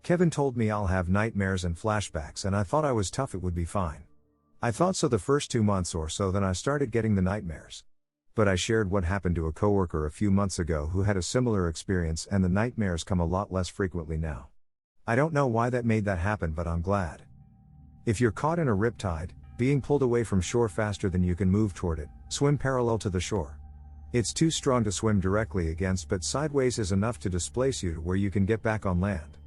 Kevin told me I'll have nightmares and flashbacks and I thought I was tough, it would be fine. I thought so the first 2 months or so, then I started getting the nightmares. But I shared what happened to a coworker a few months ago who had a similar experience and the nightmares come a lot less frequently now. I don't know why that made that happen, but I'm glad. If you're caught in a riptide, being pulled away from shore faster than you can move toward it, swim parallel to the shore. It's too strong to swim directly against, but sideways is enough to displace you to where you can get back on land.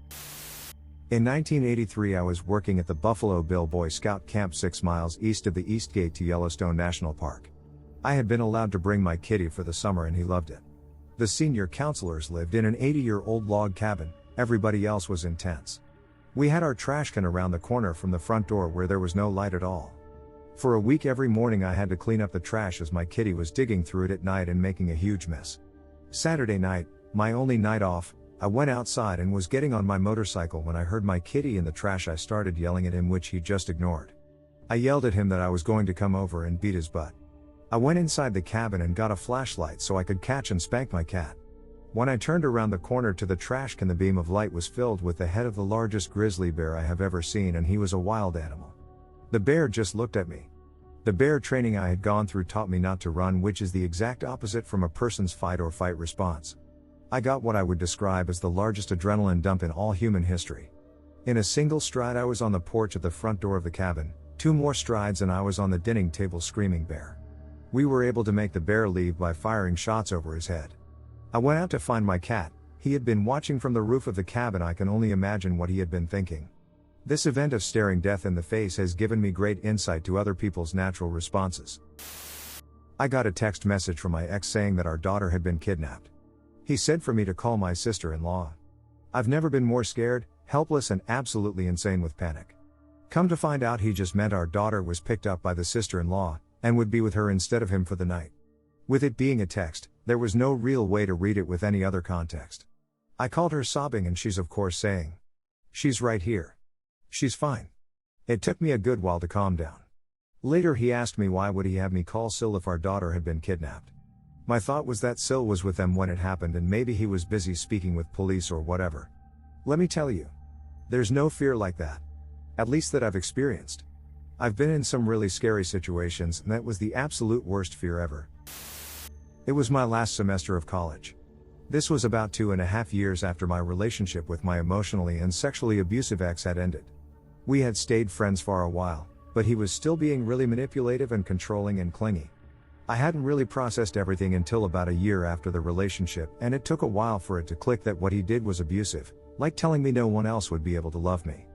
In 1983 I was working at the Buffalo Bill Boy Scout Camp 6 miles east of the East Gate to Yellowstone National Park. I had been allowed to bring my kitty for the summer and he loved it. The senior counselors lived in an 80-year-old log cabin, everybody else was in tents. We had our trash can around the corner from the front door where there was no light at all. For a week every morning I had to clean up the trash as my kitty was digging through it at night and making a huge mess. Saturday night, my only night off, I went outside and was getting on my motorcycle when I heard my kitty in the trash. I started yelling at him, which he just ignored. I yelled at him that I was going to come over and beat his butt. I went inside the cabin and got a flashlight so I could catch and spank my cat. When I turned around the corner to the trash can, the beam of light was filled with the head of the largest grizzly bear I have ever seen, and he was a wild animal. The bear just looked at me. The bear training I had gone through taught me not to run, which is the exact opposite from a person's fight or fight response. I got what I would describe as the largest adrenaline dump in all human history. In a single stride I was on the porch at the front door of the cabin, 2 more strides and I was on the dining table screaming bear. We were able to make the bear leave by firing shots over his head. I went out to find my cat. He had been watching from the roof of the cabin. I can only imagine what he had been thinking. This event of staring death in the face has given me great insight to other people's natural responses. I got a text message from my ex saying that our daughter had been kidnapped. He said for me to call my sister-in-law. I've never been more scared, helpless and absolutely insane with panic. Come to find out he just meant our daughter was picked up by the sister-in-law, and would be with her instead of him for the night. With it being a text, there was no real way to read it with any other context. I called her sobbing and she's of course saying, "She's right here. She's fine." It took me a good while to calm down. Later he asked me why would he have me call Sil if our daughter had been kidnapped. My thought was that Sil was with them when it happened and maybe he was busy speaking with police or whatever. Let me tell you, there's no fear like that. At least that I've experienced. I've been in some really scary situations and that was the absolute worst fear ever. It was my last semester of college. This was about 2.5 years after my relationship with my emotionally and sexually abusive ex had ended. We had stayed friends for a while, but he was still being really manipulative and controlling and clingy. I hadn't really processed everything until about a year after the relationship, and it took a while for it to click that what he did was abusive, like telling me no one else would be able to love me.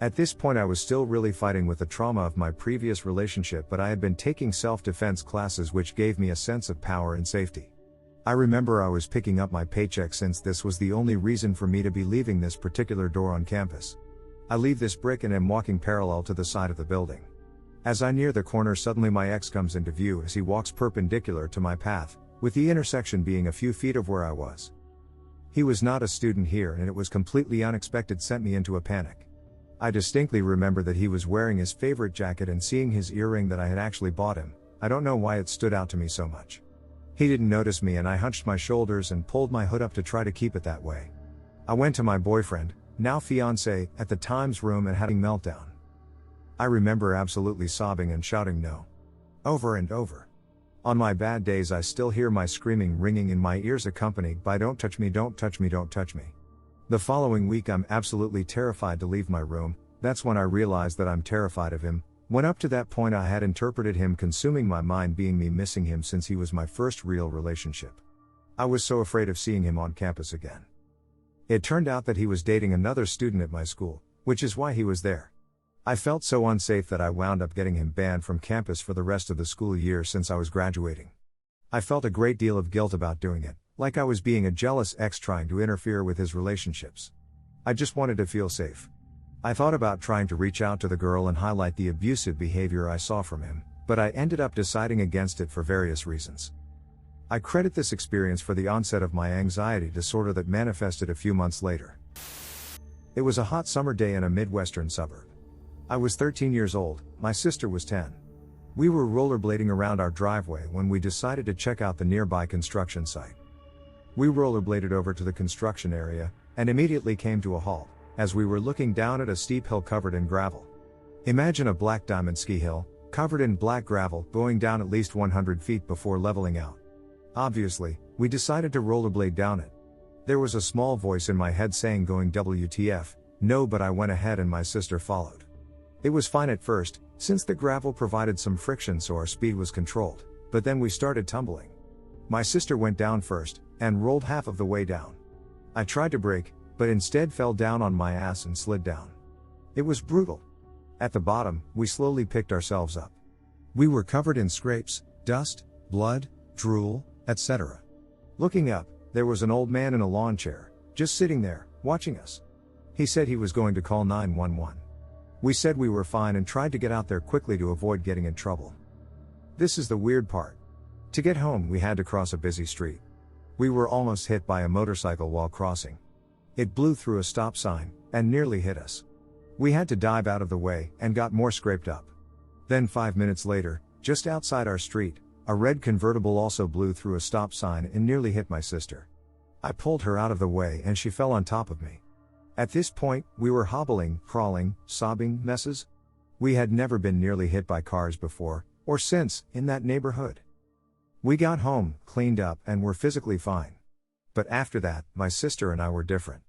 At this point I was still really fighting with the trauma of my previous relationship, but I had been taking self-defense classes which gave me a sense of power and safety. I remember I was picking up my paycheck since this was the only reason for me to be leaving this particular door on campus. I leave this brick and am walking parallel to the side of the building. As I near the corner, suddenly my ex comes into view as he walks perpendicular to my path, with the intersection being a few feet of where I was. He was not a student here and it was completely unexpected, sent me into a panic. I distinctly remember that he was wearing his favorite jacket and seeing his earring that I had actually bought him. I don't know why it stood out to me so much. He didn't notice me and I hunched my shoulders and pulled my hood up to try to keep it that way. I went to my boyfriend, now fiancé, at the time's room and having meltdown. I remember absolutely sobbing and shouting no. Over and over. On my bad days I still hear my screaming ringing in my ears, accompanied by "Don't touch me, don't touch me, don't touch me." The following week I'm absolutely terrified to leave my room. That's when I realized that I'm terrified of him, when up to that point I had interpreted him consuming my mind being me missing him since he was my first real relationship. I was so afraid of seeing him on campus again. It turned out that he was dating another student at my school, which is why he was there. I felt so unsafe that I wound up getting him banned from campus for the rest of the school year since I was graduating. I felt a great deal of guilt about doing it, like I was being a jealous ex trying to interfere with his relationships. I just wanted to feel safe. I thought about trying to reach out to the girl and highlight the abusive behavior I saw from him, but I ended up deciding against it for various reasons. I credit this experience for the onset of my anxiety disorder that manifested a few months later. It was a hot summer day in a Midwestern suburb. I was 13 years old, my sister was 10. We were rollerblading around our driveway when we decided to check out the nearby construction site. We rollerbladed over to the construction area, and immediately came to a halt, as we were looking down at a steep hill covered in gravel. Imagine a black diamond ski hill, covered in black gravel, going down at least 100 feet before leveling out. Obviously, we decided to rollerblade down it. There was a small voice in my head saying going WTF, no, but I went ahead and my sister followed. It was fine at first, since the gravel provided some friction so our speed was controlled, but then we started tumbling. My sister went down first, and rolled half of the way down. I tried to brake, but instead fell down on my ass and slid down. It was brutal. At the bottom, we slowly picked ourselves up. We were covered in scrapes, dust, blood, drool, etc. Looking up, there was an old man in a lawn chair, just sitting there, watching us. He said he was going to call 911. We said we were fine and tried to get out there quickly to avoid getting in trouble. This is the weird part. To get home, we had to cross a busy street. We were almost hit by a motorcycle while crossing. It blew through a stop sign, and nearly hit us. We had to dive out of the way, and got more scraped up. Then 5 minutes later, just outside our street, a red convertible also blew through a stop sign and nearly hit my sister. I pulled her out of the way and she fell on top of me. At this point, we were hobbling, crawling, sobbing messes. We had never been nearly hit by cars before, or since, in that neighborhood. We got home, cleaned up, and were physically fine. But after that, my sister and I were different.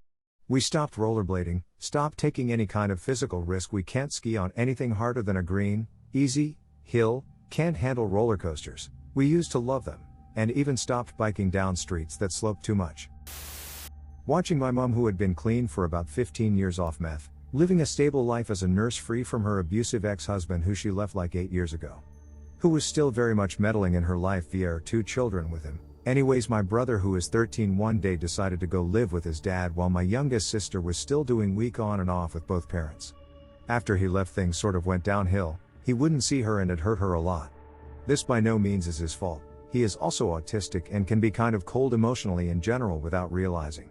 We stopped rollerblading, stopped taking any kind of physical risk. We can't ski on anything harder than a green, easy, hill, can't handle roller coasters. We used to love them, and even stopped biking down streets that sloped too much. Watching my mom, who had been clean for about 15 years off meth, living a stable life as a nurse free from her abusive ex-husband who she left like 8 years ago, who was still very much meddling in her life via her 2 children with him. Anyways, my brother, who is 13, one day decided to go live with his dad while my youngest sister was still doing week on and off with both parents. After he left, things sort of went downhill. He wouldn't see her and it hurt her a lot. This by no means is his fault. He is also autistic and can be kind of cold emotionally in general without realizing.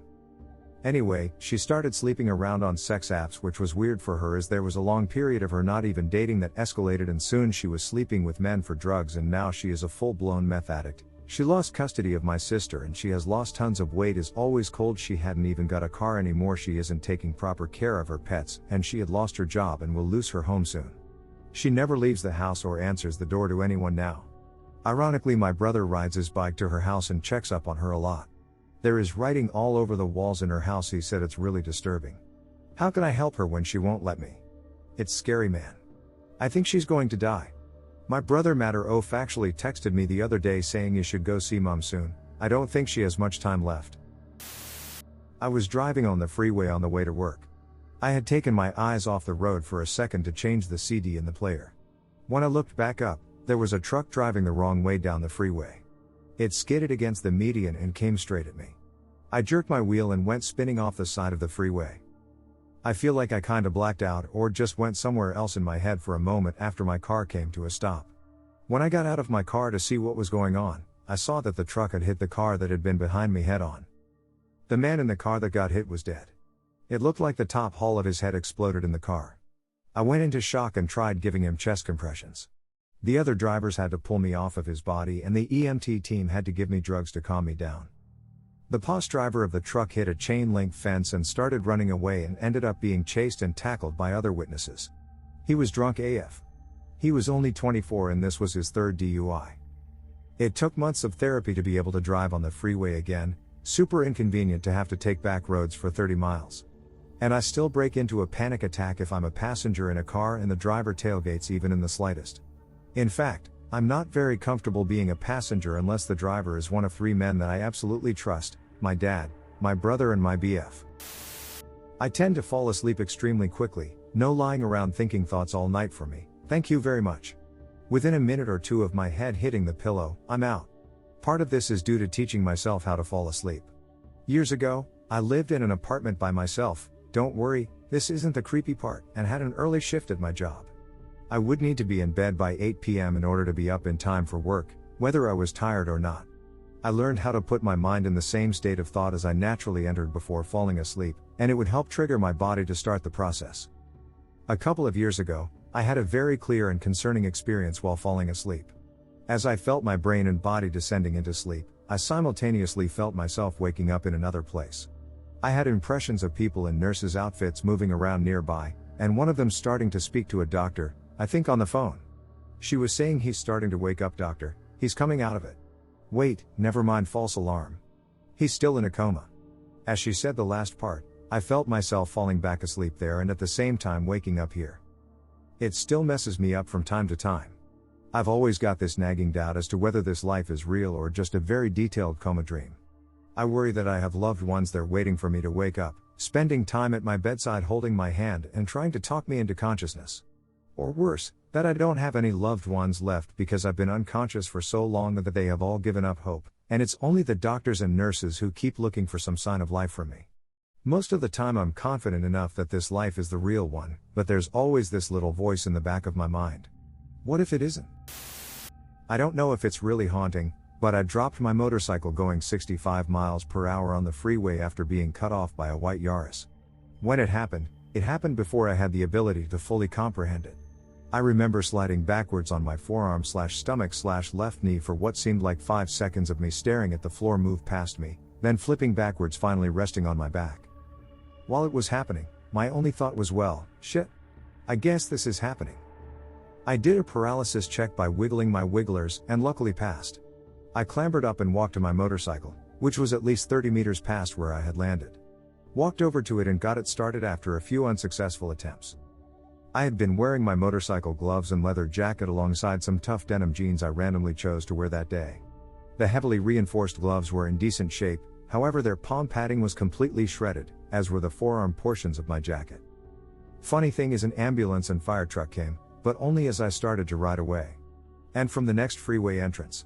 Anyway, she started sleeping around on sex apps, which was weird for her as there was a long period of her not even dating that escalated, and soon she was sleeping with men for drugs, and now she is a full-blown meth addict. She lost custody of my sister and she has lost tons of weight, is always cold, she hadn't even got a car anymore, she isn't taking proper care of her pets, and she had lost her job and will lose her home soon. She never leaves the house or answers the door to anyone now. Ironically, my brother rides his bike to her house and checks up on her a lot. There is writing all over the walls in her house. He said it's really disturbing. How can I help her when she won't let me? It's scary, man. I think she's going to die. My brother Matter Oaf actually texted me the other day saying you should go see mom soon. I don't think she has much time left. I was driving on the freeway on the way to work. I had taken my eyes off the road for a second to change the CD in the player. When I looked back up, there was a truck driving the wrong way down the freeway. It skidded against the median and came straight at me. I jerked my wheel and went spinning off the side of the freeway. I feel like I kinda blacked out or just went somewhere else in my head for a moment after my car came to a stop. When I got out of my car to see what was going on, I saw that the truck had hit the car that had been behind me head on. The man in the car that got hit was dead. It looked like the top hull of his head exploded in the car. I went into shock and tried giving him chest compressions. The other drivers had to pull me off of his body and the EMT team had to give me drugs to calm me down. The POS driver of the truck hit a chain link fence and started running away and ended up being chased and tackled by other witnesses. He was drunk AF. He was only 24 and this was his 3rd DUI. It took months of therapy to be able to drive on the freeway again, super inconvenient to have to take back roads for 30 miles. And I still break into a panic attack if I'm a passenger in a car and the driver tailgates even in the slightest. In fact, I'm not very comfortable being a passenger unless the driver is one of 3 men that I absolutely trust, my dad, my brother and my BF. I tend to fall asleep extremely quickly, no lying around thinking thoughts all night for me, thank you very much. Within a minute or two of my head hitting the pillow, I'm out. Part of this is due to teaching myself how to fall asleep. Years ago, I lived in an apartment by myself, don't worry, this isn't the creepy part, and had an early shift at my job. I would need to be in bed by 8 p.m. in order to be up in time for work, whether I was tired or not. I learned how to put my mind in the same state of thought as I naturally entered before falling asleep, and it would help trigger my body to start the process. A couple of years ago, I had a very clear and concerning experience while falling asleep. As I felt my brain and body descending into sleep, I simultaneously felt myself waking up in another place. I had impressions of people in nurses' outfits moving around nearby, and one of them starting to speak to a doctor, I think on the phone. She was saying, "He's starting to wake up, doctor, he's coming out of it. Wait, never mind, false alarm. He's still in a coma." As she said the last part, I felt myself falling back asleep there and at the same time waking up here. It still messes me up from time to time. I've always got this nagging doubt as to whether this life is real or just a very detailed coma dream. I worry that I have loved ones there waiting for me to wake up, spending time at my bedside holding my hand and trying to talk me into consciousness. Or worse, that I don't have any loved ones left because I've been unconscious for so long that they have all given up hope, and it's only the doctors and nurses who keep looking for some sign of life from me. Most of the time I'm confident enough that this life is the real one, but there's always this little voice in the back of my mind. What if it isn't? I don't know if it's really haunting, but I dropped my motorcycle going 65 miles per hour on the freeway after being cut off by a white Yaris. When it happened before I had the ability to fully comprehend it. I remember sliding backwards on my forearm/stomach/left knee for what seemed like 5 seconds of me staring at the floor move past me, then flipping backwards, finally resting on my back. While it was happening, my only thought was, well, shit. I guess this is happening. I did a paralysis check by wiggling my wigglers and luckily passed. I clambered up and walked to my motorcycle, which was at least 30 meters past where I had landed. Walked over to it and got it started after a few unsuccessful attempts. I had been wearing my motorcycle gloves and leather jacket alongside some tough denim jeans I randomly chose to wear that day. The heavily reinforced gloves were in decent shape, however their palm padding was completely shredded, as were the forearm portions of my jacket. Funny thing is, an ambulance and fire truck came, but only as I started to ride away. And from the next freeway entrance.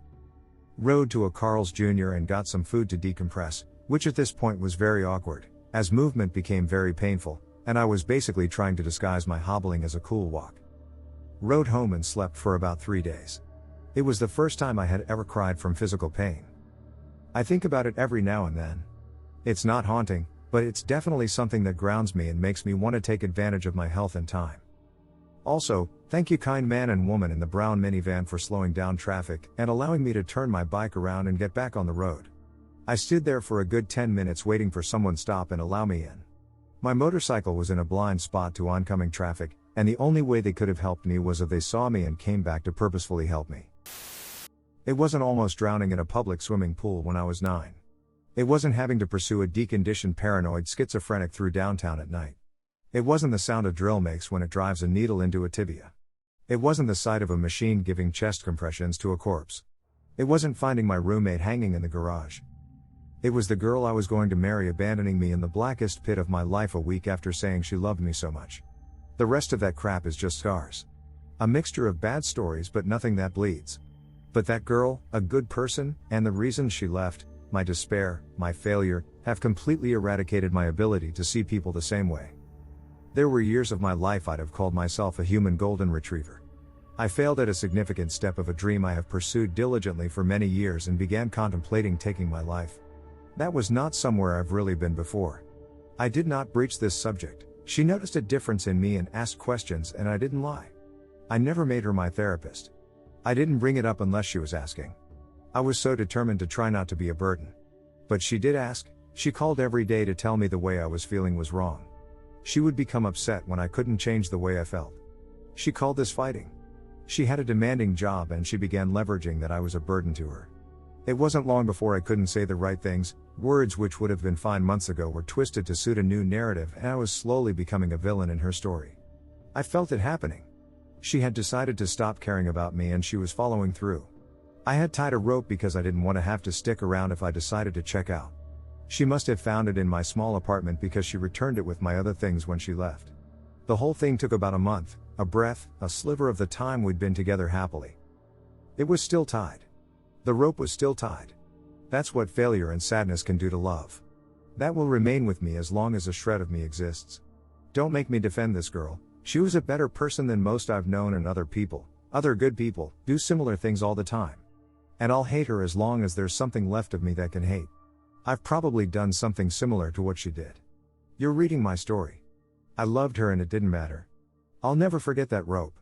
Rode to a Carl's Jr. and got some food to decompress, which at this point was very awkward, as movement became very painful, and I was basically trying to disguise my hobbling as a cool walk. Rode home and slept for about 3 days. It was the first time I had ever cried from physical pain. I think about it every now and then. It's not haunting, but it's definitely something that grounds me and makes me want to take advantage of my health and time. Also, thank you kind man and woman in the brown minivan for slowing down traffic and allowing me to turn my bike around and get back on the road. I stood there for a good 10 minutes waiting for someone to stop and allow me in. My motorcycle was in a blind spot to oncoming traffic, and the only way they could have helped me was if they saw me and came back to purposefully help me. It wasn't almost drowning in a public swimming pool when I was 9. It wasn't having to pursue a deconditioned paranoid schizophrenic through downtown at night. It wasn't the sound a drill makes when it drives a needle into a tibia. It wasn't the sight of a machine giving chest compressions to a corpse. It wasn't finding my roommate hanging in the garage. It was the girl I was going to marry abandoning me in the blackest pit of my life a week after saying she loved me so much. The rest of that crap is just scars. A mixture of bad stories but nothing that bleeds. But that girl, a good person, and the reasons she left, my despair, my failure, have completely eradicated my ability to see people the same way. There were years of my life I'd have called myself a human golden retriever. I failed at a significant step of a dream I have pursued diligently for many years and began contemplating taking my life. That was not somewhere I've really been before. I did not breach this subject. She noticed a difference in me and asked questions, and I didn't lie. I never made her my therapist. I didn't bring it up unless she was asking. I was so determined to try not to be a burden. But she did ask. She called every day to tell me the way I was feeling was wrong. She would become upset when I couldn't change the way I felt. She called this fighting. She had a demanding job and she began leveraging that I was a burden to her. It wasn't long before I couldn't say the right things. Words which would have been fine months ago were twisted to suit a new narrative, and I was slowly becoming a villain in her story. I felt it happening. She had decided to stop caring about me and she was following through. I had tied a rope because I didn't want to have to stick around if I decided to check out. She must have found it in my small apartment because she returned it with my other things when she left. The whole thing took about a month, a breath, a sliver of the time we'd been together happily. It was still tied. The rope was still tied. That's what failure and sadness can do to love. That will remain with me as long as a shred of me exists. Don't make me defend this girl. She was a better person than most I've known, and other people, other good people, do similar things all the time. And I'll hate her as long as there's something left of me that can hate. I've probably done something similar to what she did. You're reading my story. I loved her and it didn't matter. I'll never forget that rope.